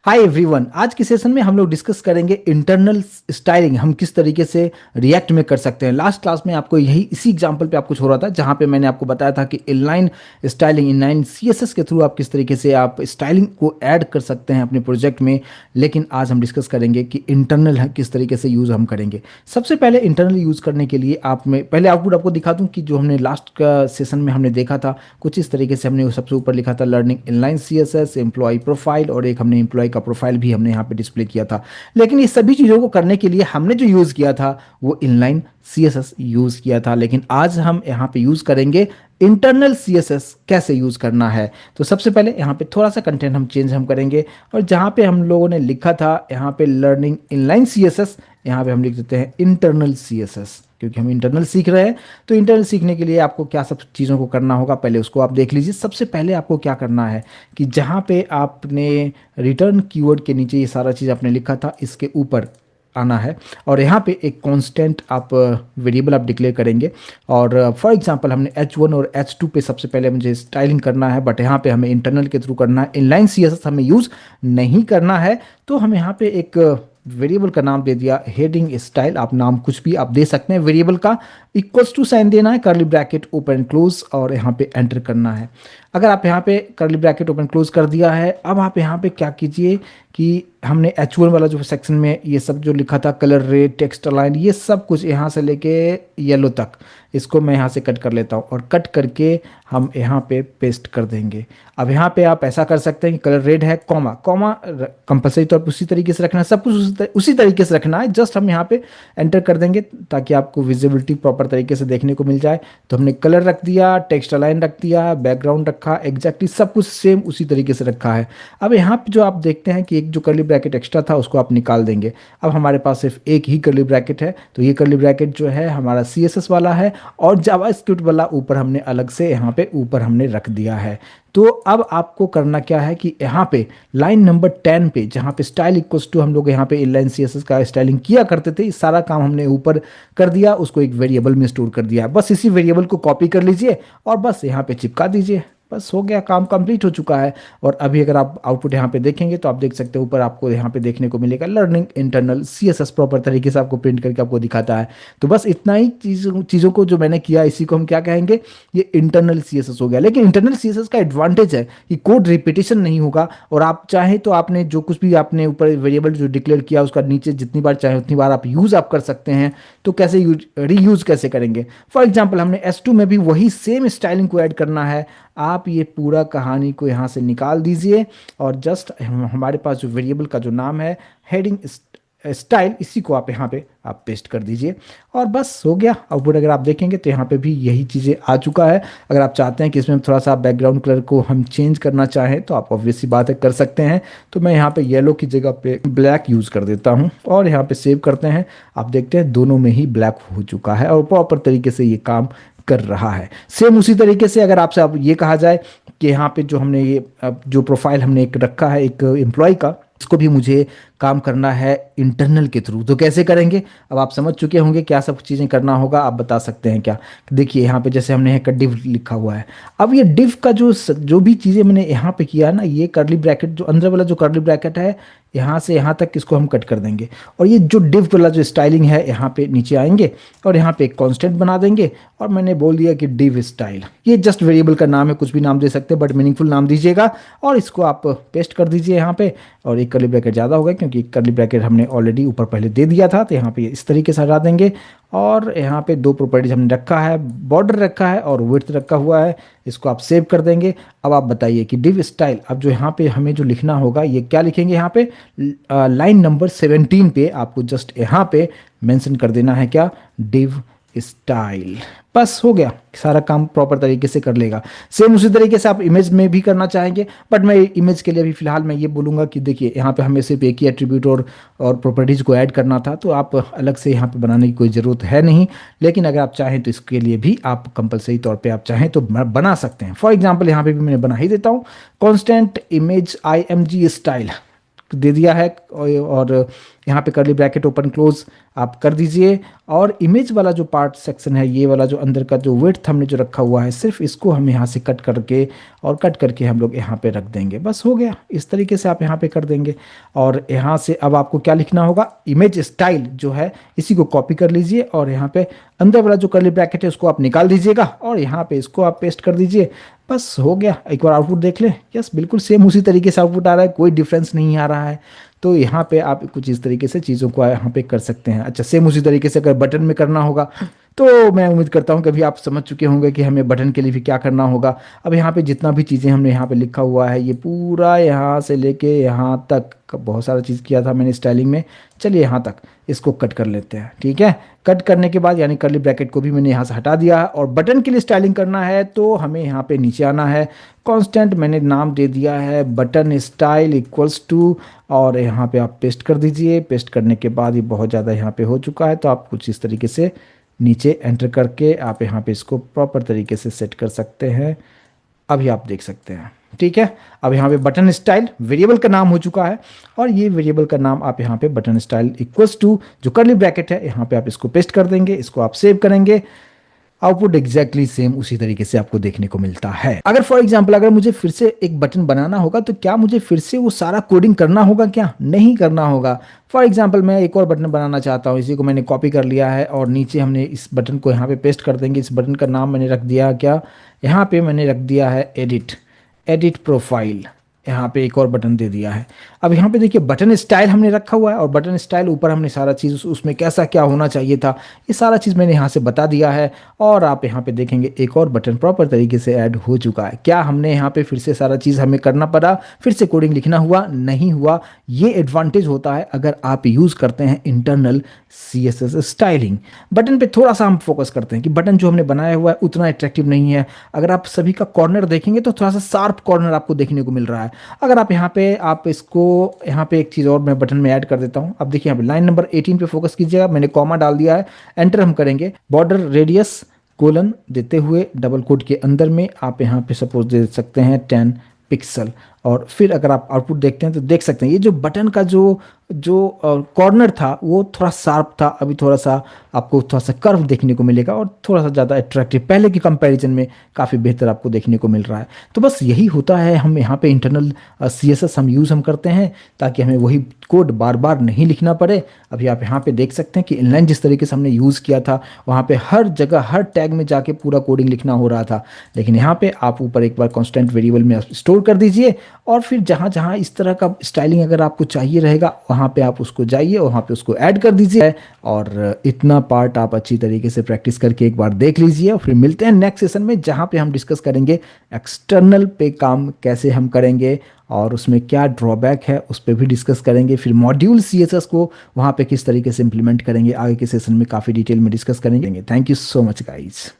Hi everyone, आज के session में हम लोग डिस्कस करेंगे इंटरनल स्टाइलिंग हम किस तरीके से रिएक्ट में कर सकते हैं। लास्ट क्लास में आपको यही इसी एग्जांपल पे आपको छोड़ रहा था जहां पे मैंने आपको बताया था कि इनलाइन स्टाइलिंग इनलाइन सीएसएस के थ्रू आप किस तरीके से आप स्टाइलिंग को ऐड कर सकते हैं अपने प्रोजेक्ट में। लेकिन आज हम डिस्कस करेंगे कि इंटरनल किस तरीके से यूज़ हम करेंगे। सबसे पहले इंटरनल यूज़ करने के लिए आप में पहले आउटपुट आपको दिखा दूं कि जो हमने लास्ट का सेशन में हमने देखा था कुछ इस तरीके से। हमने सबसे ऊपर लिखा था learning inline CSS, employ profile, और एक हमने एम्प्लॉय का प्रोफाइल भी हमने यहाँ पे डिस्प्ले किया था। लेकिन ये सभी चीज़ों को करने के लिए हमने जो यूज़ किया था वो इनलाइन सीएसएस यूज़ किया था। लेकिन आज हम यहाँ पे यूज़ करेंगे इंटरनल सीएसएस कैसे यूज़ करना है। तो सबसे पहले यहाँ पे थोड़ा सा कंटेंट हम चेंज करेंगे, और जहाँ पे हम लोगों ने लिखा था यहाँ पे लर्निंग इनलाइन सीएसएस, यहाँ पे हम लिख देते हैं इंटरनल सीएसएस, क्योंकि हम इंटरनल सीख रहे हैं। तो इंटरनल सीखने के लिए आपको क्या सब चीज़ों को करना होगा पहले उसको आप देख लीजिए। सबसे पहले आपको क्या करना है कि जहाँ पे आपने रिटर्न कीवर्ड के नीचे ये सारा चीज़ आपने लिखा था इसके ऊपर आना है, और यहाँ पे एक कांस्टेंट आप वेरिएबल आप डिक्लेयर करेंगे। और फॉर एग्जांपल हमने H1 और H2 पे सबसे पहले मुझे स्टाइलिंग करना है, बट यहाँ पे हमें इंटरनल के थ्रू करना है, इनलाइन सीएसएस हमें यूज़ नहीं करना है। तो हम यहाँ पे एक वेरिएबल का नाम दे दिया हेडिंग स्टाइल। आप नाम कुछ भी आप दे सकते हैं वेरिएबल का, इक्वल्स टू साइन देना है, कर्ली ब्रैकेट ओपन क्लोज, और यहाँ पे एंटर करना है। अगर आप यहाँ पे कर्ली ब्रैकेट ओपन क्लोज कर दिया है, अब आप यहाँ पे क्या कीजिए कि हमने H1 वाला जो सेक्शन में ये सब जो लिखा था कलर रेड टेक्स्ट अलाइन ये सब कुछ यहाँ से लेके येलो तक, इसको मैं यहाँ से कट कर लेता हूँ और कट करके हम यहाँ पे पेस्ट कर देंगे। अब यहाँ पे आप ऐसा कर सकते हैं कि कलर रेड है, कॉमा कॉमा कंपलसरी तौर पर उसी तरीके से रखना है, सब कुछ उसी तरीके से रखना है। जस्ट हम यहाँ पे एंटर कर देंगे ताकि आपको विजिबिलिटी प्रॉपर तरीके से देखने को मिल जाए। तो हमने कलर रख दिया, टेक्स्ट अलाइन रख दिया, बैकग्राउंड रखा, एग्जैक्टली सब कुछ सेम उसी तरीके से रखा है। अब यहाँ पे जो आप देखते हैं कि एक जो कर्ली ब्रैकेट एक्स्ट्रा था उसको आप निकाल देंगे। अब हमारे पास सिर्फ एक ही कर्ली ब्रैकेट है, तो ये कर्ली ब्रैकेट जो है हमारा CSS वाला है, और जावास्क्रिप्ट वाला ऊपर हमने अलग से यहाँ पे ऊपर हमने रख दिया है। तो अब आपको करना क्या है कि यहाँ पे लाइन नंबर 10 पे जहाँ पे स्टाइल इक्वल्स टू हम लोग यहाँ पे इनलाइन सीएसएस का स्टाइलिंग किया करते थे, इस सारा काम हमने ऊपर कर दिया, उसको एक वेरिएबल में स्टोर कर दिया है। बस इसी वेरिएबल को कॉपी कर लीजिए और बस यहाँ पे चिपका दीजिए, बस हो गया, काम कंप्लीट हो चुका है। और अभी अगर आप आउटपुट यहाँ पे देखेंगे तो आप देख सकते हैं ऊपर आपको यहाँ पे देखने को मिलेगा लर्निंग इंटरनल सीएसएस प्रॉपर तरीके से आपको प्रिंट करके आपको दिखाता है। तो बस इतना ही चीज़ों को जो मैंने किया इसी को हम क्या कहेंगे, ये इंटरनल सीएसएस हो गया। लेकिन इंटरनल सीएसएस का एडवांटेज है कि कोड रिपीटेशन नहीं होगा, और आप चाहें तो आपने जो कुछ भी आपने ऊपर वेरिएबल जो डिक्लेयर किया उसका नीचे जितनी बार चाहे उतनी बार आप यूज़ आप कर सकते हैं। तो कैसे रीयूज़ कैसे करेंगे, फॉर एग्जाम्पल हमने S2 में भी वही सेम स्टाइलिंग को ऐड करना है। आप ये पूरा कहानी को यहाँ से निकाल दीजिए और जस्ट हमारे पास जो वेरिएबल का जो नाम है हेडिंग स्टाइल, इसी को आप यहाँ पे आप पेस्ट कर दीजिए और बस हो गया। आउटपुट अगर आप देखेंगे तो यहाँ पे भी यही चीज़ें आ चुका है। अगर आप चाहते हैं कि इसमें थोड़ा सा बैकग्राउंड कलर को हम चेंज करना चाहें तो आप ऑब्वियसली बात है कर सकते हैं। तो मैं यहाँ पे येलो की जगह पे ब्लैक यूज़ कर देता हूँ और यहाँ पे सेव करते हैं। आप देखते हैं दोनों में ही ब्लैक हो चुका है और प्रॉपर तरीके से ये काम कर रहा है। सेम उसी तरीके से अगर आपसे अब ये कहा जाए कि यहाँ पे जो हमने ये जो प्रोफाइल हमने एक रखा है एक एम्प्लॉय का, इसको भी मुझे काम करना है इंटरनल के थ्रू, तो कैसे करेंगे अब आप समझ चुके होंगे क्या सब चीज़ें करना होगा। आप बता सकते हैं क्या, देखिए यहाँ पे जैसे हमने एक डिव लिखा हुआ है। अब ये डिव का जो भी चीज़ें मैंने यहाँ पे किया है ना, ये कर्ली ब्रैकेट जो अंदर वाला जो कर्ली ब्रैकेट है यहाँ से यहाँ तक इसको हम कट कर देंगे, और ये जो डिव वाला जो स्टाइलिंग है यहाँ पे नीचे आएंगे और यहाँ पे एक कांस्टेंट बना देंगे। और मैंने बोल दिया कि डिव स्टाइल, ये जस्ट वेरिएबल का नाम है, कुछ भी नाम दे सकते हैं बट मीनिंगफुल नाम दीजिएगा। और इसको आप पेस्ट कर दीजिए यहाँ पे, और एक कर्ली ब्रैकेट ज़्यादा होगा क्योंकि कर्ली ब्रैकेट हमने ऑलरेडी ऊपर पहले दे दिया था। तो यहाँ पे इस तरीके से हटा देंगे, और यहाँ पे दो प्रॉपर्टीज हमने रखा है, बॉर्डर रखा है और विड्थ रखा हुआ है, इसको आप सेव कर देंगे। अब आप बताइए कि डिव स्टाइल, अब जो यहाँ पे हमें जो लिखना होगा ये क्या लिखेंगे, यहाँ पे लाइन नंबर 17 पे आपको जस्ट यहाँ पे मेंशन कर देना है क्या, डिव स्टाइल। बस हो गया, सारा काम प्रॉपर तरीके से कर लेगा। सेम उसी तरीके से आप इमेज में भी करना चाहेंगे, बट मैं इमेज के लिए अभी फिलहाल मैं ये बोलूँगा कि देखिए यहाँ पे हमें सिर्फ एक ही एट्रीब्यूट और प्रॉपर्टीज़ को ऐड करना था, तो आप अलग से यहाँ पे बनाने की कोई ज़रूरत है नहीं। लेकिन अगर आप चाहें तो इसके लिए भी आप कंपलसरी तौर पर आप चाहें तो बना सकते हैं। फॉर एग्जाम्पल यहाँ पर भी मैं बना ही देता हूँ, कॉन्स्टेंट इमेज IMG स्टाइल, दे दिया है, और यहाँ पे कर्ली ब्रैकेट ओपन क्लोज आप कर दीजिए। और इमेज वाला जो पार्ट सेक्शन है, ये वाला जो अंदर का जो विड्थ हमने जो रखा हुआ है, सिर्फ इसको हम यहाँ से कट करके और कट करके हम लोग यहाँ पे रख देंगे। बस हो गया, इस तरीके से आप यहाँ पे कर देंगे। और यहाँ से अब आपको क्या लिखना होगा, इमेज स्टाइल जो है इसी को कॉपी कर लीजिए और यहाँ पे अंदर वाला जो कर्ली ब्रैकेट है उसको आप निकाल दीजिएगा और यहाँ पे इसको आप पेस्ट कर दीजिए। बस हो गया। एक बार आउटपुट देख लें। यस, बिल्कुल सेम उसी तरीके से आउटपुट आ रहा है, कोई डिफरेंस नहीं आ रहा है। तो यहाँ पे आप कुछ इस तरीके से चीज़ों को यहाँ पे कर सकते हैं। अच्छा, सेम उसी तरीके से अगर बटन में करना होगा तो मैं उम्मीद करता हूँ कि अभी आप समझ चुके होंगे कि हमें बटन के लिए भी क्या करना होगा। अब यहाँ पे जितना भी चीज़ें हमने यहाँ पे लिखा हुआ है, ये पूरा यहाँ से लेके यहाँ तक बहुत सारा चीज़ किया था मैंने स्टाइलिंग में। चलिए यहाँ तक इसको कट कर लेते हैं, ठीक है। कट करने के बाद यानी कर्ली ब्रैकेट को भी मैंने यहाँ से हटा दिया है। और बटन के लिए स्टाइलिंग करना है तो हमें यहाँ पे नीचे आना है। कांस्टेंट मैंने नाम दे दिया है बटन स्टाइल इक्वल्स टू, और यहाँ पे आप पेस्ट कर दीजिए। पेस्ट करने के बाद ये बहुत ज़्यादा यहाँ पे हो चुका है, तो आप कुछ इस तरीके से नीचे एंटर करके आप यहाँ पे इसको प्रॉपर तरीके से सेट कर सकते हैं। अभी आप देख सकते हैं, ठीक है। अब यहाँ पे बटन स्टाइल वेरिएबल का नाम हो चुका है, और ये वेरिएबल का नाम आप यहाँ पे बटन स्टाइल इक्वल्स टू जो कर्ली ब्रैकेट है यहाँ पे आप इसको पेस्ट कर देंगे। इसको आप सेव करेंगे। आउटपुट एग्जैक्टली सेम उसी तरीके से आपको देखने को मिलता है। अगर फॉर एग्जांपल अगर मुझे फिर से एक बटन बनाना होगा तो क्या मुझे फिर से वो सारा कोडिंग करना होगा? क्या नहीं करना होगा। फॉर एग्जांपल मैं एक और बटन बनाना चाहता हूँ, इसी को मैंने कॉपी कर लिया है और नीचे हमने इस बटन को यहाँ पे पेस्ट कर देंगे। इस बटन का नाम मैंने रख दिया क्या, यहाँ पे मैंने रख दिया है एडिट प्रोफाइल। यहाँ पे एक और बटन दे दिया है। अब यहाँ पे देखिए बटन स्टाइल हमने रखा हुआ है और बटन स्टाइल ऊपर हमने सारा चीज़ उसमें कैसा क्या होना चाहिए था ये सारा चीज़ मैंने यहाँ से बता दिया है। और आप यहाँ पे देखेंगे एक और बटन प्रॉपर तरीके से ऐड हो चुका है। क्या हमने यहाँ पे फिर से सारा चीज़ हमें करना पड़ा, फिर से कोडिंग लिखना हुआ? नहीं हुआ। ये एडवांटेज होता है अगर आप यूज़ करते हैं इंटरनल CSS स्टाइलिंग। बटन पे थोड़ा सा हम फोकस करते हैं कि बटन जो हमने बनाया हुआ है उतना अट्रैक्टिव नहीं है। अगर आप सभी का कॉर्नर देखेंगे तो थोड़ा सा शार्प कॉर्नर आपको देखने को मिल रहा है। अगर आप यहाँ पे इसको यहाँ पे एक चीज़ और मैं बटन में ऐड कर देता हूँ। अब देखिए यहाँ पे लाइन नंबर 18 पे फोकस कीजिएगा। मैंने कॉमा डाल दिया है, एंटर हम करेंगे। बॉर्डर रेडियस कोलन देते हुए डबल कोट के अंदर में आप यहाँ पे सपोज दे सकते हैं 10 पिक्सल। और फिर अगर आप आउटपुट देखते हैं तो देख सकते हैं ये जो बटन का जो कॉर्नर था वो थोड़ा शार्प था। अभी थोड़ा सा आपको थोड़ा सा कर्व देखने को मिलेगा और थोड़ा सा ज़्यादा अट्रैक्टिव पहले की कंपैरिजन में काफ़ी बेहतर आपको देखने को मिल रहा है। तो बस यही होता है, हम यहाँ पे इंटरनल CSS हम करते हैं ताकि हमें वही कोड बार बार नहीं लिखना पड़े। अभी आप यहाँ पे देख सकते हैं कि इनलाइन जिस तरीके से हमने यूज़ किया था वहाँ पे हर जगह हर टैग में जाके पूरा कोडिंग लिखना हो रहा था, लेकिन यहाँ पे आप ऊपर एक बार कॉन्स्टेंट वेरिएबल में स्टोर कर दीजिए और फिर जहाँ जहाँ इस तरह का स्टाइलिंग अगर आपको चाहिए रहेगा वहाँ पे आप उसको जाइए और वहाँ पे उसको ऐड कर दीजिए। और इतना पार्ट आप अच्छी तरीके से प्रैक्टिस करके एक बार देख लीजिए और फिर मिलते हैं नेक्स्ट सेशन में जहाँ पे हम डिस्कस करेंगे एक्सटर्नल पे काम कैसे हम करेंगे और उसमें क्या ड्रॉबैक है उस पर भी डिस्कस करेंगे। फिर मॉड्यूल CSS को वहाँ पे किस तरीके से इंप्लीमेंट करेंगे आगे के सेशन में काफ़ी डिटेल में डिस्कस करेंगे। Thank you so much guys.